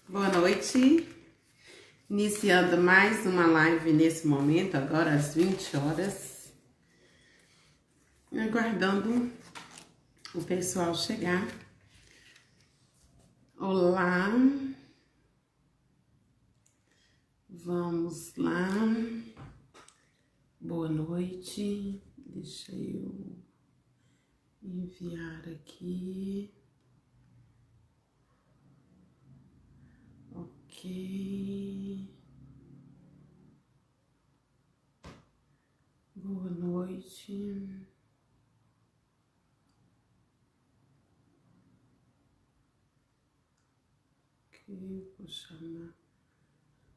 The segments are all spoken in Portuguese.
Boa noite, iniciando mais uma live nesse momento, agora às 20 horas, aguardando o pessoal chegar. Olá, vamos lá, boa noite, deixa eu enviar aqui. Ok. Boa noite. Ok, vou chamar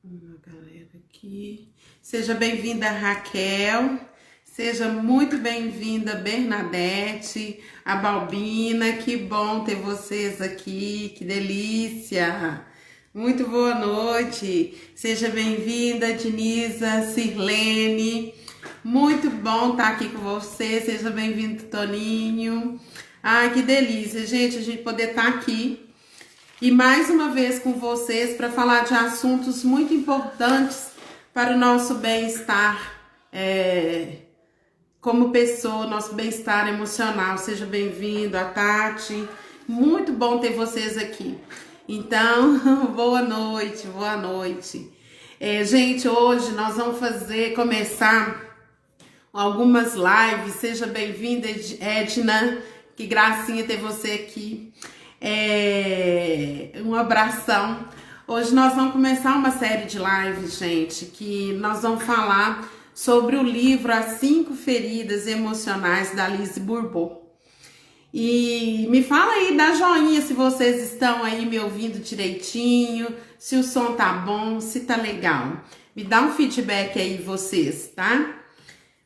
uma galera aqui. Seja bem-vinda, Raquel. Seja muito bem-vinda, Bernadette, a Balbina. Que bom ter vocês aqui, que delícia. Muito boa noite. Seja bem-vinda, Denisa, Sirlene. Muito bom estar aqui com você. Seja bem-vindo, Toninho. Ai, que delícia, gente, a gente poder estar aqui e mais uma vez com vocês para falar de assuntos muito importantes para o nosso bem-estar como pessoa, nosso bem-estar emocional. Seja bem-vindo, a Tati. Muito bom ter vocês aqui. Então, boa noite, boa noite. Gente, hoje nós vamos começar algumas lives. Seja bem-vinda, Edna. Que gracinha ter você aqui. Um abração. Hoje nós vamos começar uma série de lives, gente, que nós vamos falar sobre o livro As 5 Feridas Emocionais, da Lise Bourbeau. E me fala aí, dá joinha se vocês estão aí me ouvindo direitinho, se o som tá bom, se tá legal. Me dá um feedback aí vocês, tá?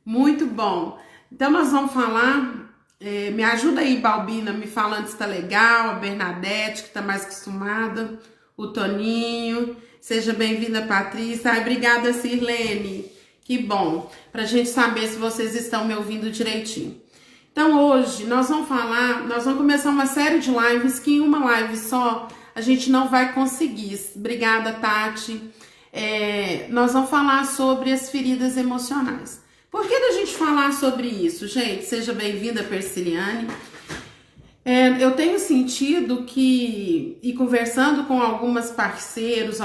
Muito bom. Então nós vamos falar, me ajuda aí, Balbina, me falando se tá legal, a Bernadette, que tá mais acostumada, o Toninho, seja bem-vinda, Patrícia. Ai, obrigada, Sirlene, que bom, pra gente saber se vocês estão me ouvindo direitinho. Então hoje nós vamos começar uma série de lives que em uma live só a gente não vai conseguir. Obrigada, Tati. Nós vamos falar sobre as feridas emocionais. Por que da gente falar sobre isso, gente? Seja bem-vinda, Persiliane. Eu tenho sentido que, e conversando com alguns parceiros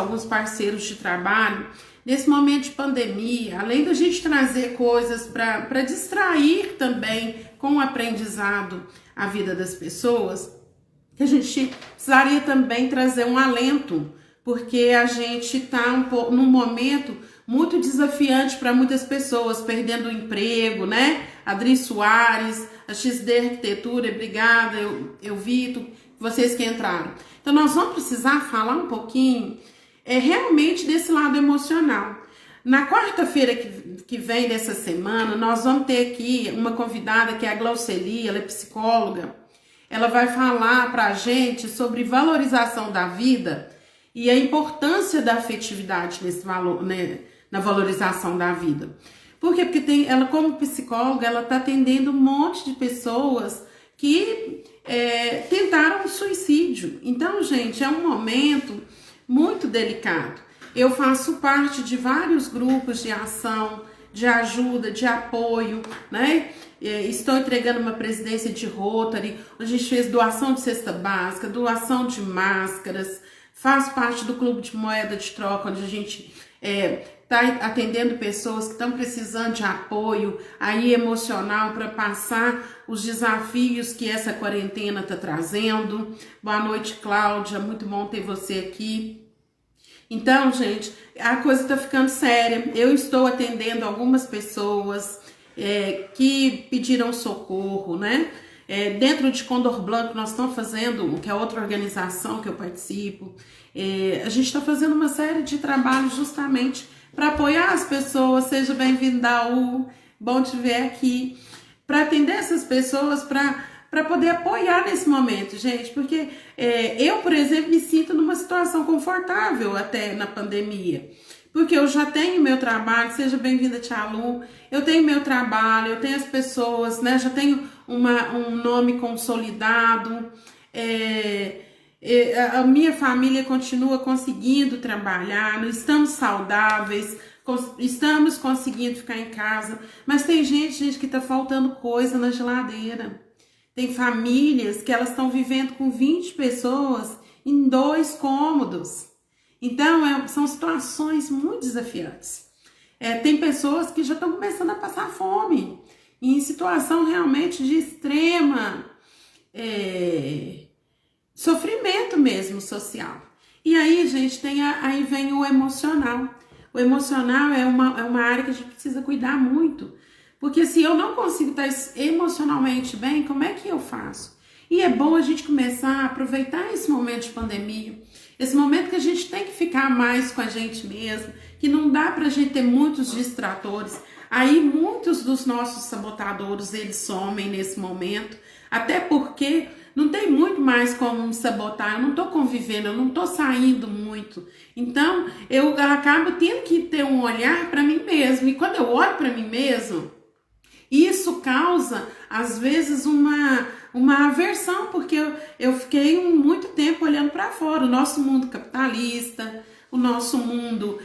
de trabalho, nesse momento de pandemia, além da gente trazer coisas para distrair também com o aprendizado a vida das pessoas, que a gente precisaria também trazer um alento, porque a gente está num momento muito desafiante para muitas pessoas, perdendo o emprego, né? Adri Soares, a XD Arquitetura, obrigada, eu vi vocês que entraram. Então nós vamos precisar falar um pouquinho realmente desse lado emocional. Na quarta-feira que vem dessa semana, nós vamos ter aqui uma convidada que é a Glauceli, ela é psicóloga. Ela vai falar para a gente sobre valorização da vida e a importância da afetividade nesse valor, né, na valorização da vida. Por quê? Porque ela, como psicóloga, ela está atendendo um monte de pessoas que tentaram suicídio. Então, gente, é um momento muito delicado. Eu faço parte de vários grupos de ação, de ajuda, de apoio, né? Estou entregando uma presidência de Rotary, onde a gente fez doação de cesta básica, doação de máscaras, faço parte do clube de moeda de troca, onde a gente está atendendo pessoas que estão precisando de apoio aí emocional para passar os desafios que essa quarentena está trazendo. Boa noite, Cláudia, muito bom ter você aqui. Então, gente, a coisa está ficando séria. Eu estou atendendo algumas pessoas que pediram socorro, né? Dentro de Condor Blanco, nós estamos fazendo, que é outra organização que eu participo, a gente está fazendo uma série de trabalhos justamente para apoiar as pessoas. Seja bem-vindo, Daú, bom te ver aqui, para atender essas pessoas, para poder apoiar nesse momento, gente, porque eu, por exemplo, me sinto numa situação confortável até na pandemia, porque eu já tenho meu trabalho. Seja bem-vinda, Tia Lu, eu tenho meu trabalho, eu tenho as pessoas, né, já tenho um nome consolidado, A minha família continua conseguindo trabalhar, não estamos saudáveis, estamos conseguindo ficar em casa, mas tem gente que tá faltando coisa na geladeira. Tem famílias que elas estão vivendo com 20 pessoas em 2 cômodos. Então, são situações muito desafiantes. Tem pessoas que já estão começando a passar fome, em situação realmente de extrema sofrimento mesmo social. E aí, gente, aí vem o emocional. O emocional é uma área que a gente precisa cuidar muito. Porque se eu não consigo estar emocionalmente bem, como é que eu faço? E é bom a gente começar a aproveitar esse momento de pandemia, esse momento que a gente tem que ficar mais com a gente mesmo, que não dá pra gente ter muitos distratores. Aí muitos dos nossos sabotadores, eles somem nesse momento, até porque não tem muito mais como me sabotar, eu não tô convivendo, eu não tô saindo muito. Então, eu acabo tendo que ter um olhar para mim mesmo. E quando eu olho para mim mesmo, isso causa, às vezes, uma aversão, porque eu fiquei muito tempo olhando para fora. O nosso mundo capitalista, o nosso mundo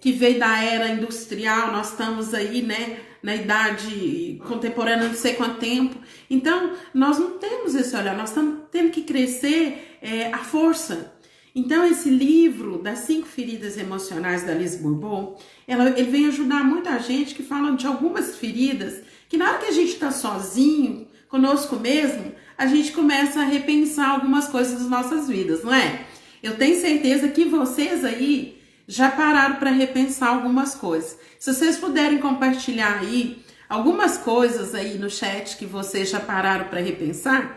que veio da era industrial, nós estamos aí, né, na idade contemporânea, não sei quanto tempo. Então, nós não temos esse olhar, nós estamos tendo que crescer à força. Então, esse livro das 5 feridas emocionais da Lise Bourbeau, ele vem ajudar muita gente que fala de algumas feridas que na hora que a gente está sozinho, conosco mesmo, a gente começa a repensar algumas coisas das nossas vidas, não é? Eu tenho certeza que vocês aí já pararam para repensar algumas coisas. Se vocês puderem compartilhar aí algumas coisas aí no chat que vocês já pararam para repensar,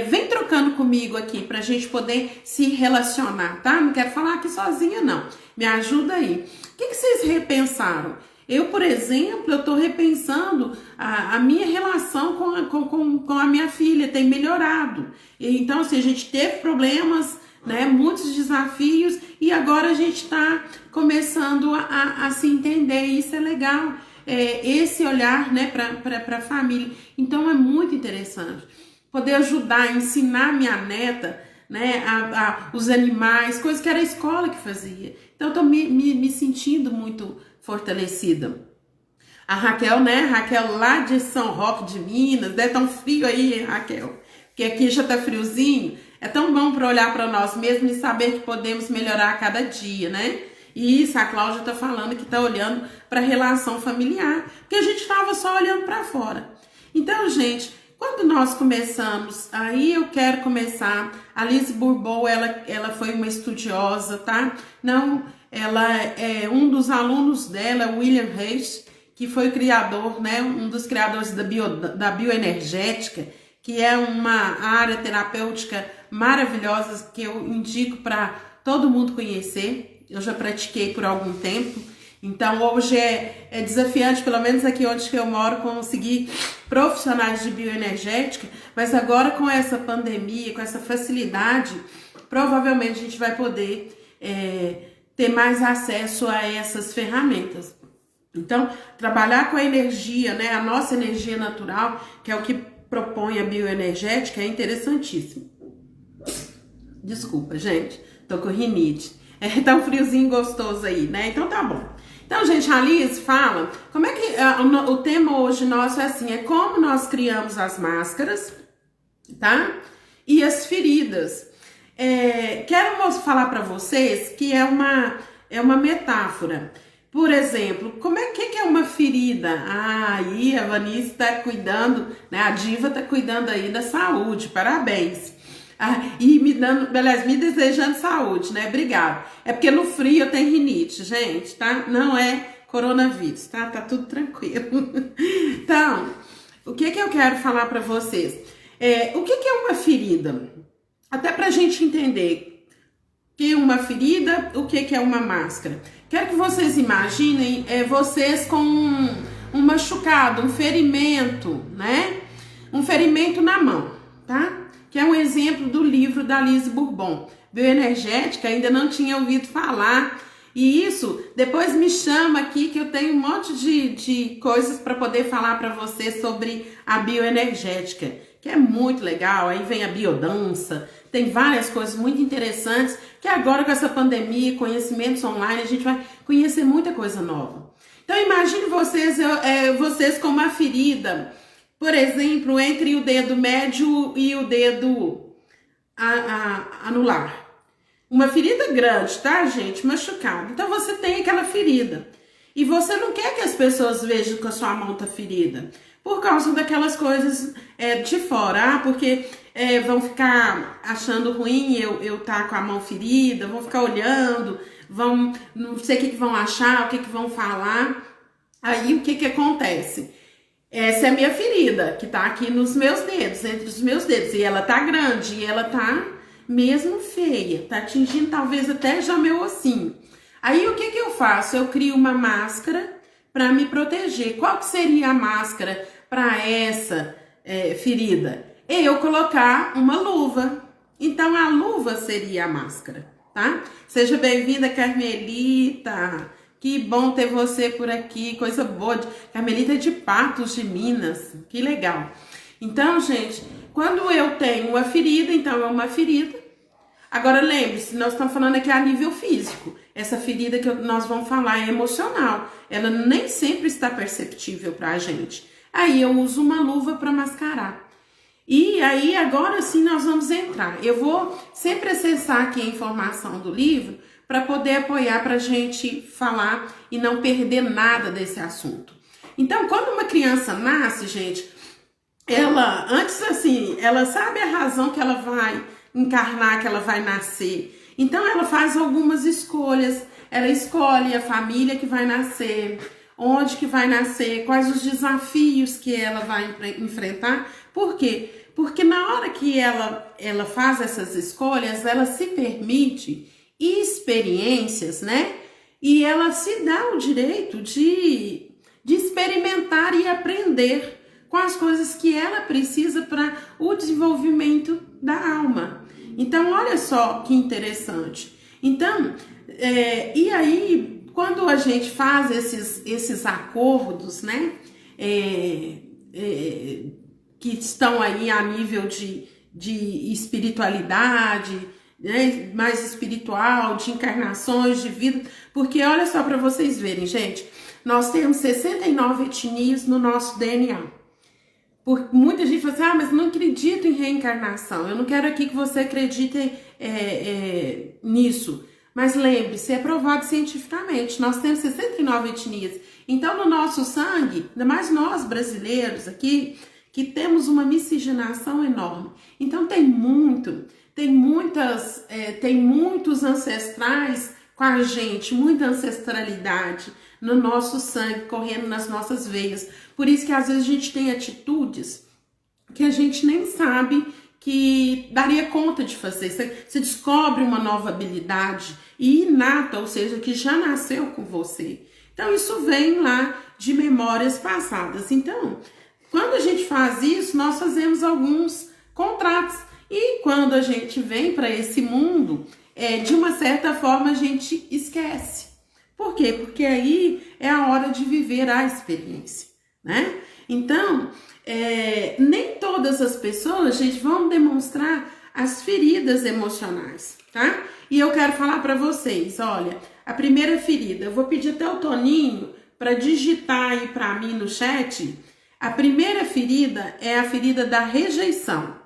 vem trocando comigo aqui pra gente poder se relacionar, tá? Não quero falar aqui sozinha, não. Me ajuda aí. O que vocês repensaram? Eu, por exemplo, eu tô repensando a minha relação com a minha filha, tem melhorado. Então, assim, a gente teve problemas, né? Muitos desafios e agora a gente tá começando a se entender, e isso é legal. Esse olhar, né, pra família. Então, é muito interessante. Poder ajudar, ensinar minha neta, né, os animais, coisas que era a escola que fazia. Então, eu tô me sentindo muito fortalecida. A Raquel, né, Raquel lá de São Roque de Minas, deve tão frio aí, Raquel, porque aqui já tá friozinho. É tão bom para olhar para nós mesmos e saber que podemos melhorar a cada dia, né? E isso, a Cláudia tá falando que tá olhando para a relação familiar, porque a gente tava só olhando para fora. Então, gente, quando nós começamos, aí eu quero começar, a Lise Bourbeau, ela foi uma estudiosa, tá? Não, ela um dos alunos dela, William Reich, que foi o criador, né? Um dos criadores da bioenergética, que é uma área terapêutica maravilhosa que eu indico para todo mundo conhecer. Eu já pratiquei por algum tempo. Então, hoje é desafiante, pelo menos aqui onde eu moro, conseguir profissionais de bioenergética, mas agora com essa pandemia, com essa facilidade, provavelmente a gente vai poder ter mais acesso a essas ferramentas. Então, trabalhar com a energia, né, a nossa energia natural, que é o que propõe a bioenergética, é interessantíssimo. Desculpa, gente, tô com rinite. Tá um friozinho gostoso aí, né? Então tá bom. Então, gente, a Lise fala, como é que o tema hoje nosso é assim, é como nós criamos as tá? E as feridas. Quero falar para vocês que é uma metáfora. Por exemplo, que é uma ferida? Aí a Vanice tá cuidando, né? A diva tá cuidando aí da saúde, parabéns. E me desejando saúde, né? Obrigada. É porque no frio eu tenho rinite, gente, tá? Não é coronavírus, tá? Tá tudo tranquilo. Então, o que eu quero falar para vocês? O que é uma ferida? Até pra gente entender o que é uma ferida, o que é uma máscara. Quero que vocês imaginem vocês com um machucado, um ferimento, né? Um ferimento na mão, tá? Que é um exemplo do livro da Lise Bourbeau. Bioenergética, ainda não tinha ouvido falar. E isso, depois me chama aqui que eu tenho um monte de coisas para poder falar para você sobre a bioenergética, que é muito legal. Aí vem a biodança, tem várias coisas muito interessantes, que agora com essa pandemia, conhecimentos online, a gente vai conhecer muita coisa nova. Então imagine vocês com uma ferida, por exemplo, entre o dedo médio e o dedo anular. Uma ferida grande, tá, gente? Machucada. Então você tem aquela ferida. E você não quer que as pessoas vejam que a sua mão tá ferida. Por causa daquelas coisas de fora. Porque vão ficar achando ruim eu tá com a mão ferida, vão ficar olhando, não sei o que vão achar, o que vão falar. Aí o que acontece? Essa é a minha ferida, que tá aqui nos meus dedos, entre os meus dedos. E ela tá grande, e ela tá mesmo feia, tá atingindo talvez até já meu ossinho. Aí o que eu faço? Eu crio uma máscara para me proteger. Qual que seria a máscara para essa ferida? Eu colocar uma luva. Então a luva seria a máscara, tá? Seja bem-vinda, Carmelita. Que bom ter você por aqui, coisa boa. Carmelita é de Patos, de Minas, que legal. Então, gente, quando eu tenho uma ferida, então é uma ferida. Agora, lembre-se, nós estamos falando aqui a nível físico. Essa ferida que nós vamos falar é emocional. Ela nem sempre está perceptível para a gente. Aí eu uso uma luva para mascarar. E aí, agora sim, nós vamos entrar. Eu vou sempre acessar aqui a informação do livro para poder apoiar para a gente falar e não perder nada desse assunto. Então, quando uma criança nasce, gente, ela, antes assim, ela sabe a razão que ela vai encarnar, que ela vai nascer. Então, ela faz algumas escolhas. Ela escolhe a família que vai nascer, onde que vai nascer, quais os desafios que ela vai enfrentar. Por quê? Porque na hora que ela faz essas escolhas, ela se permite experiências, né? E ela se dá o direito de experimentar e aprender com as coisas que ela precisa para o desenvolvimento da alma. Então, olha só que interessante. Então, e aí, quando a gente faz esses acordos, né? Que estão aí a nível de espiritualidade, né, mais espiritual, de encarnações, de vida, porque olha só para vocês verem, gente, nós temos 69 etnias no nosso DNA. Muita gente fala assim, mas não acredito em reencarnação, eu não quero aqui que você acredite nisso. Mas lembre-se, é provado cientificamente, nós temos 69 etnias. Então, no nosso sangue, ainda mais nós brasileiros aqui, que temos uma miscigenação enorme. Então, tem muitos ancestrais com a gente, muita ancestralidade no nosso sangue, correndo nas nossas veias. Por isso que às vezes a gente tem atitudes que a gente nem sabe que daria conta de fazer. Você descobre uma nova habilidade inata, ou seja, que já nasceu com você. Então isso vem lá de memórias passadas. Então, quando a gente faz isso, nós fazemos alguns contratos. E quando a gente vem para esse mundo, de uma certa forma a gente esquece. Por quê? Porque aí é a hora de viver a experiência, né? Então, nem todas as pessoas, gente, vão demonstrar as feridas emocionais, tá? E eu quero falar para vocês, olha, a primeira ferida, eu vou pedir até o Toninho para digitar aí para mim no chat. A primeira ferida é a ferida da rejeição,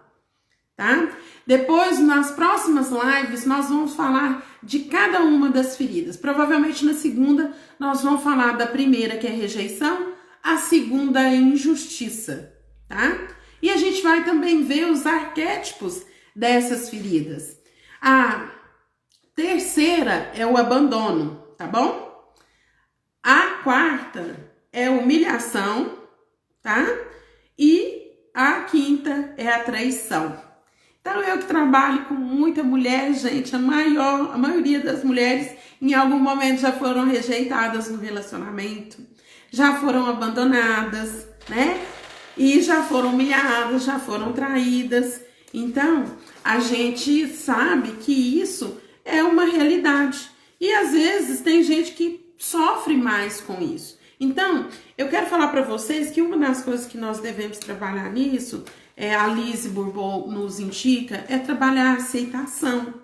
tá? Depois, nas próximas lives, nós vamos falar de cada uma das feridas. Provavelmente na segunda, nós vamos falar da primeira, que é rejeição, a segunda é injustiça, tá? E a gente vai também ver os arquétipos dessas feridas. A terceira é o abandono, tá bom? A quarta é a humilhação, tá? E a quinta é a traição. Então, eu que trabalho com muita mulher, gente, a maioria das mulheres em algum momento já foram rejeitadas no relacionamento, já foram abandonadas, né? E já foram humilhadas, já foram traídas. Então, a gente sabe que isso é uma realidade. E às vezes tem gente que sofre mais com isso. Então, eu quero falar para vocês que uma das coisas que nós devemos trabalhar nisso a Lise Bourbeau nos indica é trabalhar a aceitação,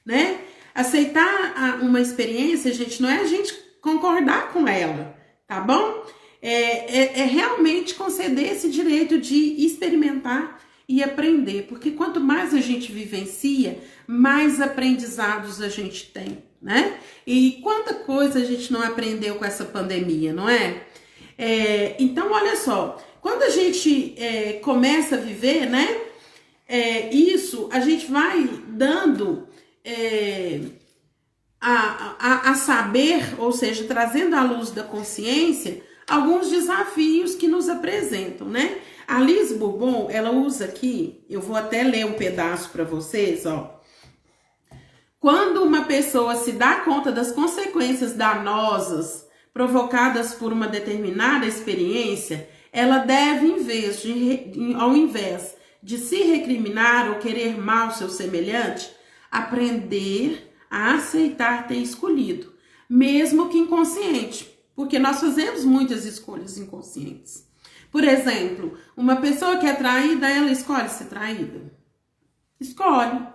né? Aceitar uma experiência, gente, não é a gente concordar com ela, tá bom? É realmente conceder esse direito de experimentar e aprender, porque quanto mais a gente vivencia, mais aprendizados a gente tem, né? E quanta coisa a gente não aprendeu com essa pandemia, não é? Então, olha só, quando a gente começa a viver, né? Isso, a gente vai dando a saber, ou seja, trazendo à luz da consciência, alguns desafios que nos apresentam, né? A Lise Bourbeau, ela usa aqui, eu vou até ler um pedaço para vocês, ó. Quando uma pessoa se dá conta das consequências danosas provocadas por uma determinada experiência, ela deve, ao invés de se recriminar ou querer mal seu semelhante, aprender a aceitar ter escolhido, mesmo que inconsciente, porque nós fazemos muitas escolhas inconscientes. Por exemplo, uma pessoa que é traída, ela escolhe ser traída? Escolhe.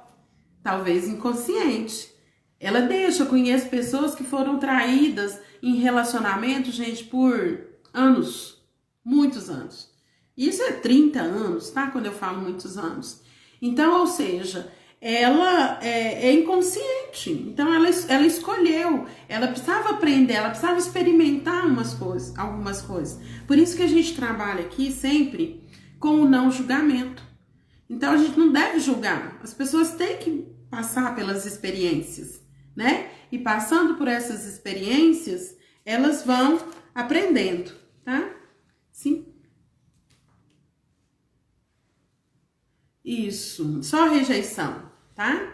Talvez inconsciente. Ela deixa, eu conheço pessoas que foram traídas em relacionamento, gente, por anos, muitos anos. Isso é 30 anos, tá? Quando eu falo muitos anos. Então, ou seja, ela é inconsciente. Então, ela escolheu, ela precisava aprender, ela precisava experimentar algumas coisas. Por isso que a gente trabalha aqui sempre com o não julgamento. Então, a gente não deve julgar. As pessoas têm que passar pelas experiências, né? E passando por essas experiências, elas vão aprendendo, tá? Sim. Isso. Só rejeição, tá?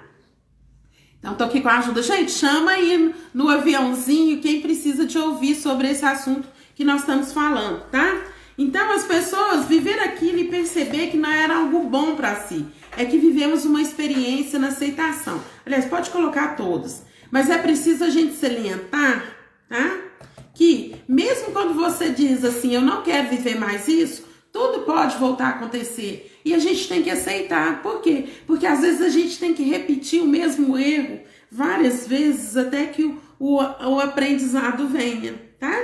Então, tô aqui com a ajuda. Gente, chama aí no aviãozinho quem precisa de ouvir sobre esse assunto que nós estamos falando, tá? Então, as pessoas viver aquilo e perceber que não era algo bom para si. É que vivemos uma experiência na aceitação. Aliás, pode colocar todos. Mas é preciso a gente salientar, tá? Que mesmo quando você diz assim, eu não quero viver mais isso, tudo pode voltar a acontecer. E a gente tem que aceitar. Por quê? Porque às vezes a gente tem que repetir o mesmo erro várias vezes até que o aprendizado venha, tá?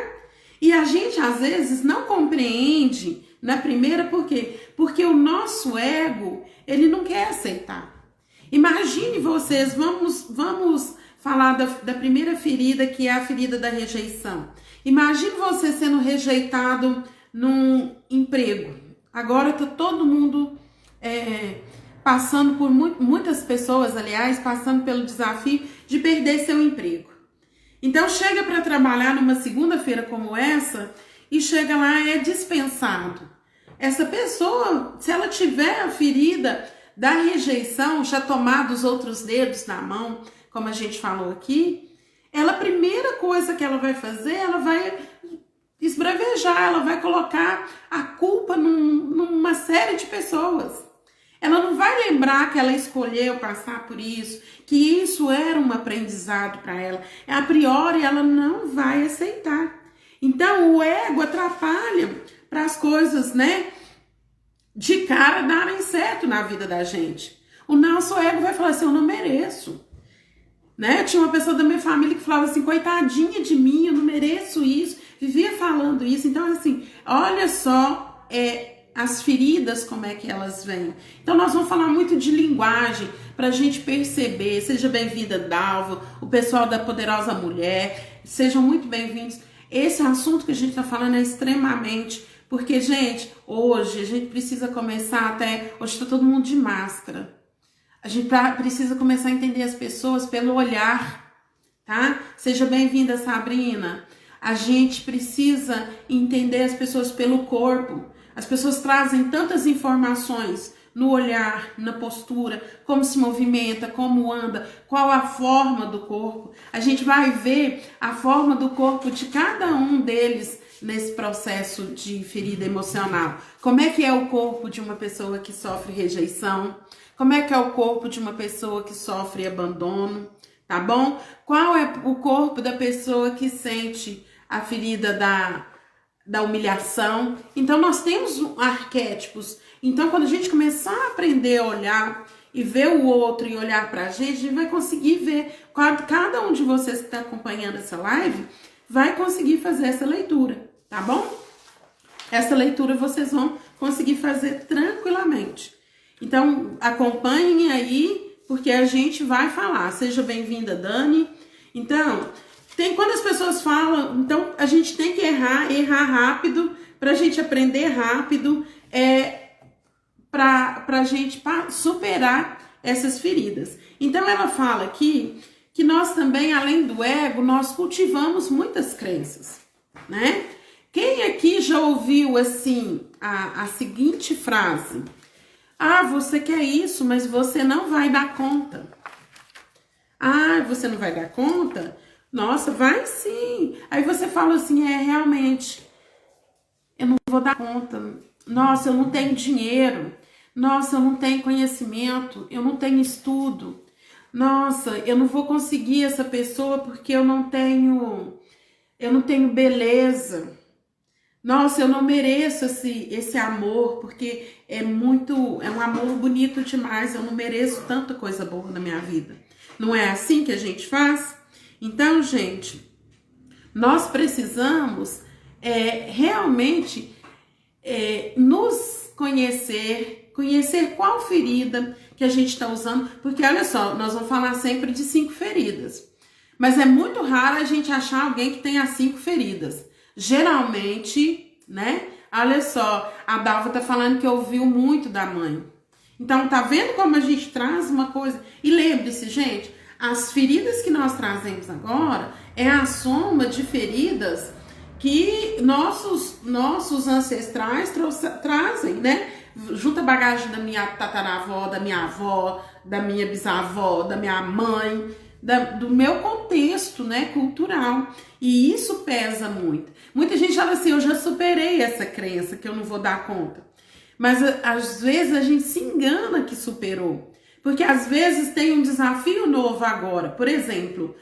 E a gente, às vezes, não compreende na primeira, por quê? Porque o nosso ego, ele não quer aceitar. Imagine vocês, vamos falar da primeira ferida, que é a ferida da rejeição. Imagine você sendo rejeitado num emprego. Agora está todo mundo passando por muitas pessoas, aliás, passando pelo desafio de perder seu emprego. Então chega para trabalhar numa segunda-feira como essa e chega lá é dispensado. Essa pessoa, se ela tiver a ferida da rejeição, já tomado os outros dedos na mão, como a gente falou aqui, a primeira coisa que ela vai fazer, ela vai esbravejar, ela vai colocar a culpa numa série de pessoas. Ela não vai lembrar que ela escolheu passar por isso, que isso era um aprendizado para ela. A priori, ela não vai aceitar. Então, o ego atrapalha para as coisas, né, de cara darem certo na vida da gente. O nosso ego vai falar assim, eu não mereço. Né? Tinha uma pessoa da minha família que falava assim, coitadinha de mim, eu não mereço isso. Vivia falando isso. Então, assim, olha só as feridas, como é que elas vêm. Então, nós vamos falar muito de linguagem para a gente perceber. Seja bem-vinda, Dalva, o pessoal da Poderosa Mulher. Sejam muito bem-vindos. Esse assunto que a gente está falando é extremamente... Porque, gente, hoje a gente precisa começar até... Hoje está todo mundo de máscara. A gente precisa começar a entender as pessoas pelo olhar, tá? Seja bem-vinda, Sabrina. A gente precisa entender as pessoas pelo corpo. As pessoas trazem tantas informações no olhar, na postura, como se movimenta, como anda, qual a forma do corpo. A gente vai ver a forma do corpo de cada um deles nesse processo de ferida emocional. Como é que é o corpo de uma pessoa que sofre rejeição? Como é que é o corpo de uma pessoa que sofre abandono? Tá bom? Qual é o corpo da pessoa que sente a ferida da humilhação? Então, nós temos arquétipos Então, quando a gente começar a aprender a olhar e ver o outro e olhar pra gente, a gente vai conseguir ver, cada um de vocês que está acompanhando essa live vai conseguir fazer essa leitura, tá bom? Essa leitura vocês vão conseguir fazer tranquilamente. Então, acompanhem aí, porque a gente vai falar. Seja bem-vinda, Dani. Então, quando as pessoas falam, então a gente tem que errar rápido, pra gente aprender rápido, pra gente superar essas feridas. Então, ela fala aqui que nós também, além do ego, nós cultivamos muitas crenças, né? Quem aqui já ouviu, assim, a seguinte frase? Ah, você quer isso, mas você não vai dar conta. Ah, você não vai dar conta? Nossa, vai sim. Aí você fala assim, realmente, eu não vou dar conta. Nossa, eu não tenho dinheiro. Nossa, eu não tenho conhecimento. Eu não tenho estudo. Nossa, eu não vou conseguir essa pessoa porque eu não tenho beleza. Nossa, eu não mereço esse amor, porque é um amor bonito demais, eu não mereço tanta coisa boa na minha vida. Não é assim que a gente faz? Então, gente, nós precisamos realmente nos conhecer qual ferida que a gente está usando, porque olha só, nós vamos falar sempre de 5 feridas, mas é muito raro a gente achar alguém que tenha 5 feridas. Geralmente, né? Olha só, a Dalva tá falando que ouviu muito da mãe. Então, tá vendo como a gente traz uma coisa? E lembre-se, gente, as feridas que nós trazemos agora é a soma de feridas que nossos ancestrais trazem, né? Junta a bagagem da minha tataravó, da minha avó, da minha bisavó, da minha mãe, do meu contexto, né, cultural. E isso pesa muito. Muita gente fala assim, eu já superei essa crença que eu não vou dar conta. Mas às vezes a gente se engana que superou. Porque às vezes tem um desafio novo agora. Por exemplo,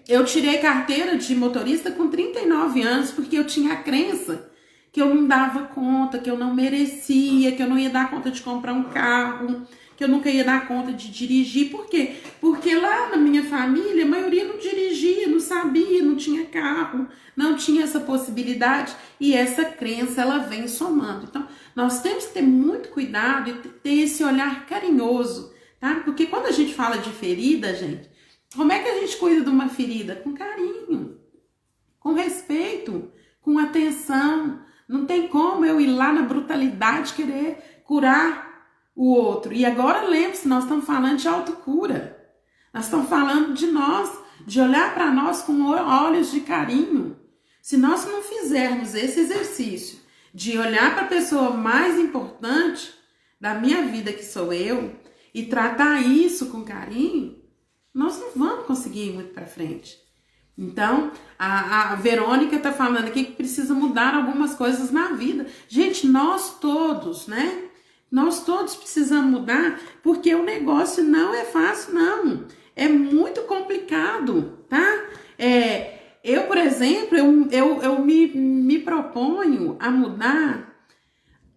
eu tirei carteira de motorista com 39 anos porque eu tinha a crença que eu não dava conta, que eu não merecia, que eu não ia dar conta de comprar um carro, que eu nunca ia dar conta de dirigir. Por quê? Porque lá na minha família, a maioria não dirigia, não sabia, não tinha carro, não tinha essa possibilidade. E essa crença, ela vem somando. Então, nós temos que ter muito cuidado e ter esse olhar carinhoso, tá? Porque quando a gente fala de ferida, gente, como é que a gente cuida de uma ferida? Com carinho, com respeito, com atenção. Não tem como eu ir lá na brutalidade querer curar o outro. E agora lembre-se, nós estamos falando de autocura. Nós estamos falando de nós, de olhar para nós com olhos de carinho. Se nós não fizermos esse exercício de olhar para a pessoa mais importante da minha vida, que sou eu, e tratar isso com carinho, nós não vamos conseguir ir muito para frente. Então, a Verônica está falando aqui que precisa mudar algumas coisas na vida. Gente, nós todos, né? Nós todos precisamos mudar, porque o negócio não é fácil, não. É muito complicado, tá? Eu, por exemplo, eu me proponho a mudar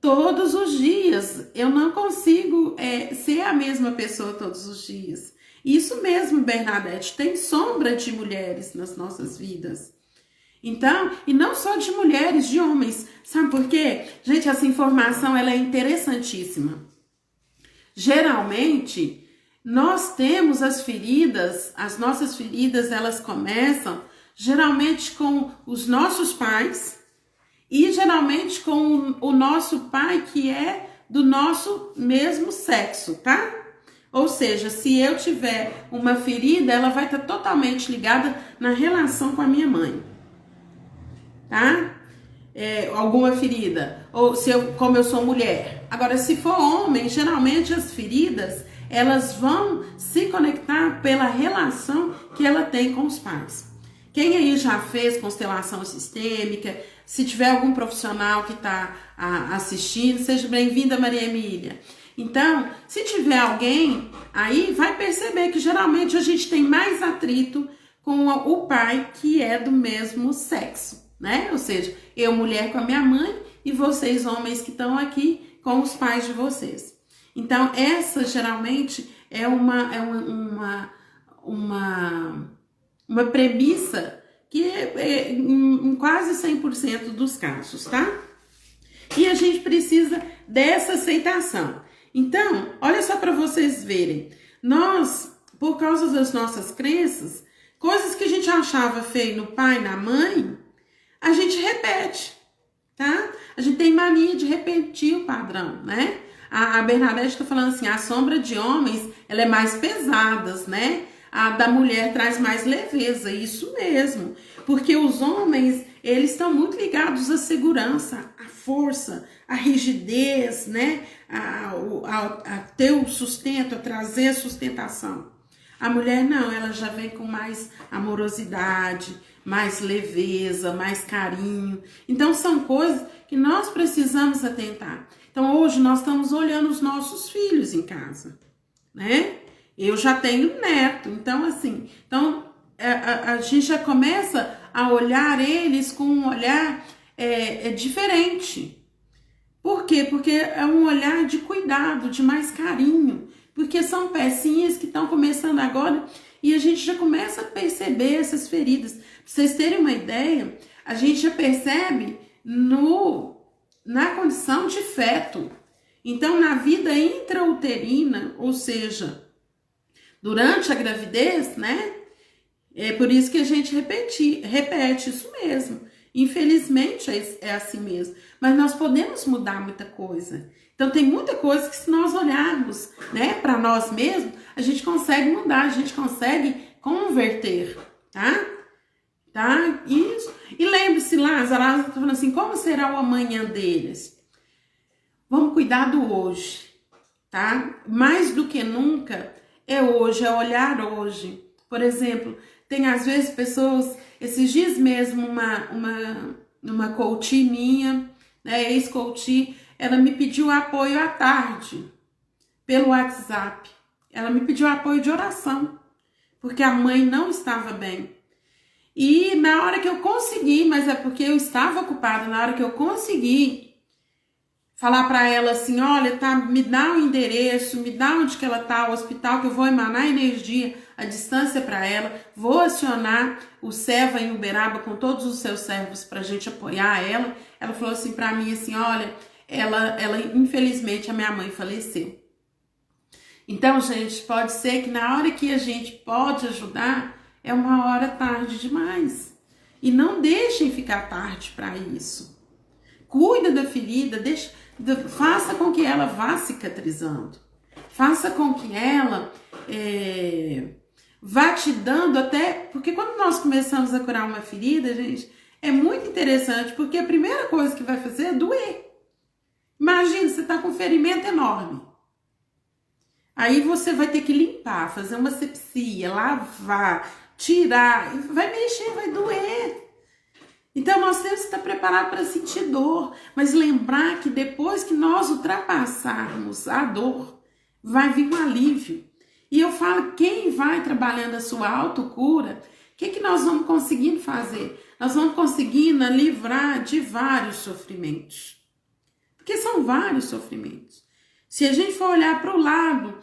todos os dias. Eu não consigo ser a mesma pessoa todos os dias. Isso mesmo, Bernadette, tem sombra de mulheres nas nossas vidas. Então, e não só de mulheres, de homens. Sabe por quê? Gente, essa informação ela é interessantíssima. Geralmente, nós temos as nossas feridas, elas começam geralmente com os nossos pais e geralmente com o nosso pai que é do nosso mesmo sexo, tá? Ou seja, se eu tiver uma ferida, ela vai estar totalmente ligada na relação com a minha mãe. Tá? Alguma ferida. Ou como eu sou mulher. Agora, se for homem, geralmente as feridas, elas vão se conectar pela relação que ela tem com os pais. Quem aí já fez constelação sistêmica, se tiver algum profissional que está assistindo, seja bem-vinda, Maria Emília. Então, se tiver alguém, aí vai perceber que geralmente a gente tem mais atrito com o pai que é do mesmo sexo, né? Ou seja, eu mulher com a minha mãe e vocês homens que estão aqui com os pais de vocês. Então, essa geralmente é uma premissa que é em quase 100% dos casos, tá? E a gente precisa dessa aceitação. Então, olha só para vocês verem. Nós, por causa das nossas crenças, coisas que a gente achava feio no pai, na mãe, a gente repete, tá? A gente tem mania de repetir o padrão, né? A Bernadette está falando assim, a sombra de homens, ela é mais pesada, né? A da mulher traz mais leveza, isso mesmo. Porque os homens, eles estão muito ligados à segurança, à força, à rigidez, né? A ter o sustento, a trazer a sustentação. A mulher não, ela já vem com mais amorosidade, mais leveza, mais carinho. Então são coisas que nós precisamos atentar. Então hoje nós estamos olhando os nossos filhos em casa, né? Eu já tenho neto, então assim, a gente já começa a olhar eles com um olhar diferente. Por quê? Porque é um olhar de cuidado, de mais carinho, porque são pecinhas que estão começando agora e a gente já começa a perceber essas feridas. Pra vocês terem uma ideia, a gente já percebe na condição de feto. Então, na vida intrauterina, ou seja, durante a gravidez, né? É por isso que a gente repete isso mesmo. Infelizmente é assim mesmo. Mas nós podemos mudar muita coisa. Então tem muita coisa que se nós olharmos, né, para nós mesmos, a gente consegue mudar, a gente consegue converter, tá? Isso. E lembre-se, Lázaro tá falando assim, como será o amanhã deles? Vamos cuidar do hoje, tá? Mais do que nunca é hoje, é olhar hoje. Por exemplo, tem às vezes pessoas, esses dias mesmo, uma coach minha, né, ex-coach, ela me pediu apoio à tarde, pelo WhatsApp. Ela me pediu apoio de oração, porque a mãe não estava bem. E na hora que eu consegui, mas é porque eu estava ocupada, na hora que eu consegui falar para ela assim, olha, tá, me dá o endereço, me dá onde que ela tá, o hospital, que eu vou emanar energia, a distância para ela, vou acionar o Seva em Uberaba com todos os seus servos pra gente apoiar ela. Ela falou assim para mim assim, olha, ela infelizmente a minha mãe faleceu. Então, gente, pode ser que na hora que a gente pode ajudar, é uma hora tarde demais. E não deixem ficar tarde para isso. Cuida da ferida, faça com que ela vá cicatrizando. Faça com que ela vá te dando até... Porque quando nós começamos a curar uma ferida, gente, é muito interessante, porque a primeira coisa que vai fazer é doer. Imagina, você está com um ferimento enorme. Aí você vai ter que limpar, fazer uma sepsia, lavar, tirar, vai mexer, vai doer. Então nós temos que estar preparados para sentir dor, mas lembrar que depois que nós ultrapassarmos a dor, vai vir um alívio. E eu falo, quem vai trabalhando a sua autocura, o que nós vamos conseguindo fazer? Nós vamos conseguindo livrar de vários sofrimentos. Porque são vários sofrimentos. Se a gente for olhar para o lado,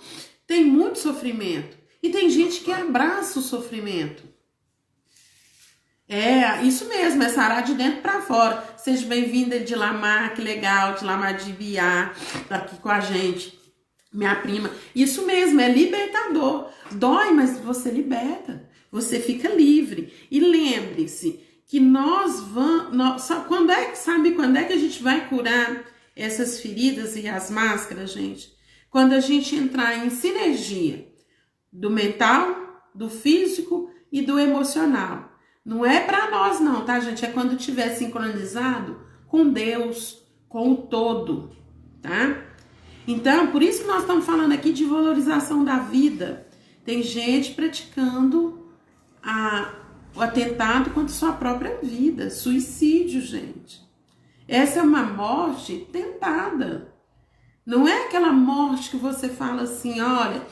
tem muito sofrimento. E tem gente que abraça o sofrimento. É, isso mesmo, é sarar de dentro para fora. Seja bem-vinda, Edilamar, que legal, Edilamar de Biá, tá aqui com a gente, minha prima. Isso mesmo, é libertador. Dói, mas você liberta, você fica livre. E lembre-se que nós vamos... Sabe quando é que a gente vai curar essas feridas e as máscaras, gente? Quando a gente entrar em sinergia do mental, do físico e do emocional. Não é para nós não, tá, gente? É quando estiver sincronizado com Deus, com o todo, tá? Então, por isso que nós estamos falando aqui de valorização da vida. Tem gente praticando o atentado contra sua própria vida, suicídio, gente. Essa é uma morte tentada. Não é aquela morte que você fala assim, olha,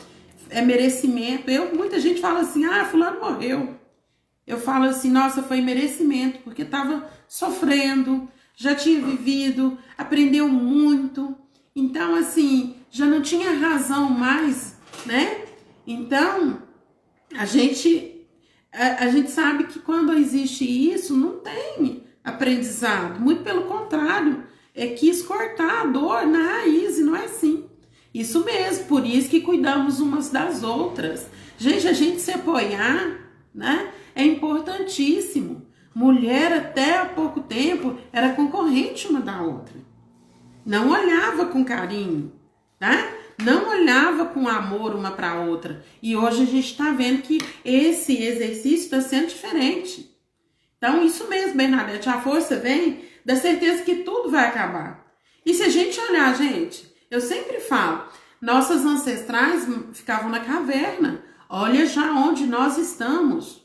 é merecimento. Muita gente fala assim, fulano morreu. Eu falo assim, nossa, foi merecimento, porque estava sofrendo, já tinha vivido, aprendeu muito. Então, assim, já não tinha razão mais, né? Então, a gente sabe que quando existe isso, não tem aprendizado. Muito pelo contrário, quis cortar a dor na raiz e não é assim. Isso mesmo, por isso que cuidamos umas das outras. Gente, a gente se apoiar, né, é importantíssimo. Mulher até há pouco tempo era concorrente uma da outra. Não olhava com carinho, tá? Não olhava com amor uma para a outra. E hoje a gente está vendo que esse exercício está sendo diferente. Então, isso mesmo, Bernadette, a força vem da certeza que tudo vai acabar. E se a gente olhar, gente, eu sempre falo, nossas ancestrais ficavam na caverna. Olha já onde nós estamos.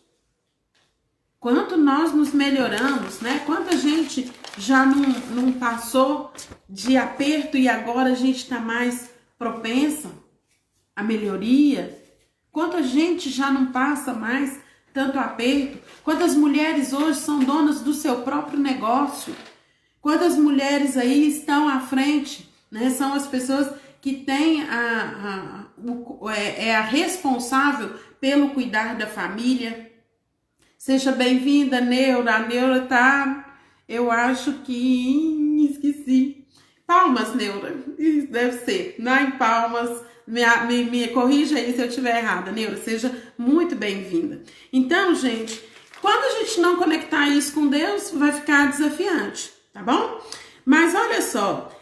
Quanto nós nos melhoramos, né? Quanta gente já não passou de aperto e agora a gente está mais propensa à melhoria. Quanta gente já não passa mais tanto aperto. Quantas mulheres hoje são donas do seu próprio negócio. Quantas mulheres aí estão à frente, né? São as pessoas que têm a responsável pelo cuidar da família. Seja bem-vinda, Neura. A Neura tá, eu acho que esqueci. Palmas, Neura. Isso deve ser. Não é em Palmas. Me corrija aí se eu estiver errada, Neura. Seja muito bem-vinda. Então, gente, quando a gente não conectar isso com Deus, vai ficar desafiante, tá bom? Mas olha só.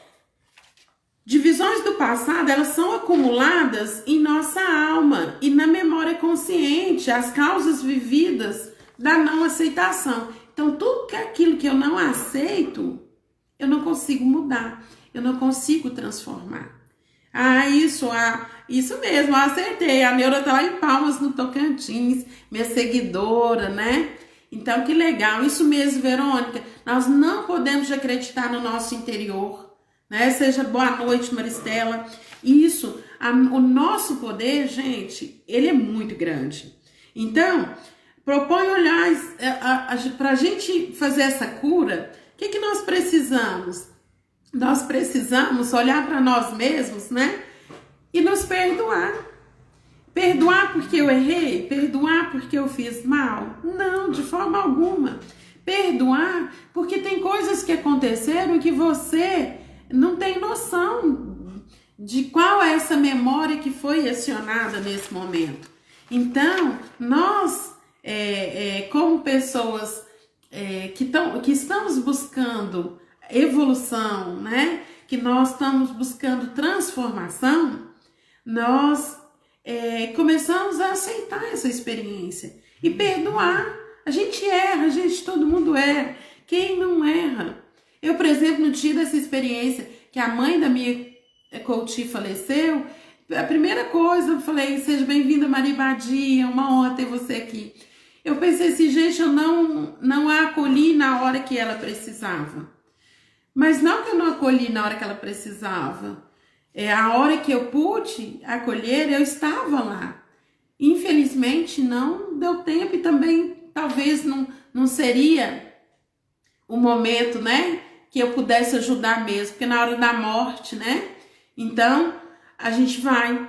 Divisões do passado, elas são acumuladas em nossa alma e na memória consciente, as causas vividas da não aceitação. Então, tudo aquilo que eu não aceito, eu não consigo mudar, eu não consigo transformar. Isso mesmo, eu acertei. A Neura tá lá em Palmas, no Tocantins, minha seguidora, né? Então, que legal. Isso mesmo, Verônica. Nós não podemos acreditar no nosso interior, né? Seja boa noite, Maristela. Isso, o nosso poder, gente, ele é muito grande. Então, propõe olhar para a gente fazer essa cura. O que nós precisamos? Nós precisamos olhar para nós mesmos, né? E nos perdoar. Perdoar porque eu errei? Perdoar porque eu fiz mal? Não, de forma alguma. Perdoar porque tem coisas que aconteceram que você não tem noção de qual é essa memória que foi acionada nesse momento. Então, nós, como pessoas que estamos buscando evolução, né? Que nós estamos buscando transformação, nós começamos a aceitar essa experiência e perdoar. A gente erra, todo mundo erra. Quem não erra? Eu, por exemplo, no dia dessa experiência que a mãe da minha coach faleceu, a primeira coisa, eu falei, seja bem-vinda, Maria Badia, uma honra ter você aqui. Eu pensei assim, gente, eu não a acolhi na hora que ela precisava. Mas não que eu não acolhi na hora que ela precisava. A hora que eu pude acolher, eu estava lá. Infelizmente, não deu tempo e também talvez não seria o momento, né, que eu pudesse ajudar mesmo, porque na hora da morte, né, então a gente vai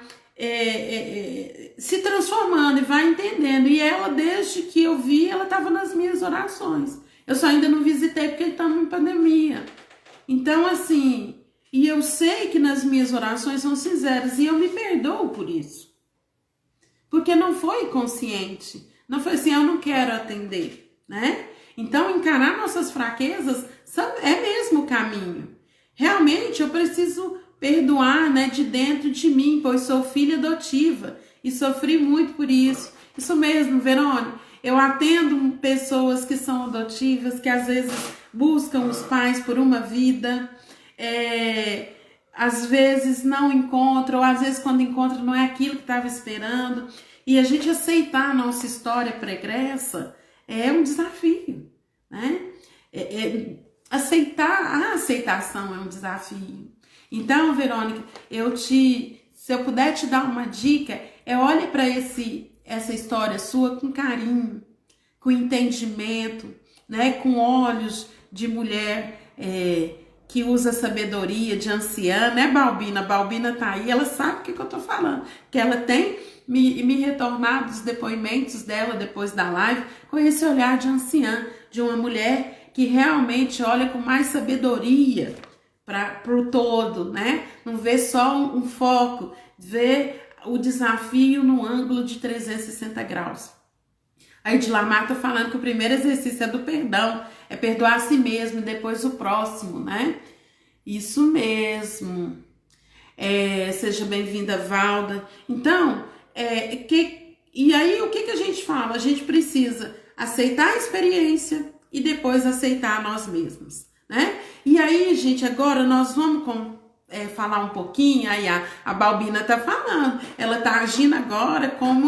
se transformando e vai entendendo. E ela, desde que eu vi, ela estava nas minhas orações. Eu só ainda não visitei porque estamos em pandemia. Então, assim, e eu sei que nas minhas orações são sinceras e eu me perdoo por isso. Porque não foi consciente. Não foi assim, eu não quero atender, né? Então, encarar nossas fraquezas é mesmo o caminho. Realmente, eu preciso perdoar, né, de dentro de mim, pois sou filha adotiva e sofri muito por isso. Isso mesmo, Verônica. Eu atendo pessoas que são adotivas, que às vezes buscam os pais por uma vida, às vezes não encontram, ou às vezes quando encontram não é aquilo que estava esperando. E a gente aceitar a nossa história pregressa é um desafio, né? A aceitação é um desafio. Então, Verônica, se eu puder te dar uma dica, olhe para essa história sua com carinho, com entendimento, né? Com olhos de mulher que usa sabedoria de anciã, né, Balbina? A Balbina tá aí, ela sabe o que eu tô falando, que ela tem me retornado os depoimentos dela depois da live com esse olhar de anciã, de uma mulher que realmente olha com mais sabedoria para o todo, né? Não vê só um foco, vê o desafio no ângulo de 360 graus. A Edilamar tá falando que o primeiro exercício é do perdão, é perdoar a si mesmo e depois o próximo, né? Isso mesmo. Seja bem-vinda, Valda. Então, e aí o que a gente fala? A gente precisa aceitar a experiência e depois aceitar nós mesmos, né? E aí, gente, agora nós vamos falar um pouquinho, aí a Balbina tá falando, ela tá agindo agora como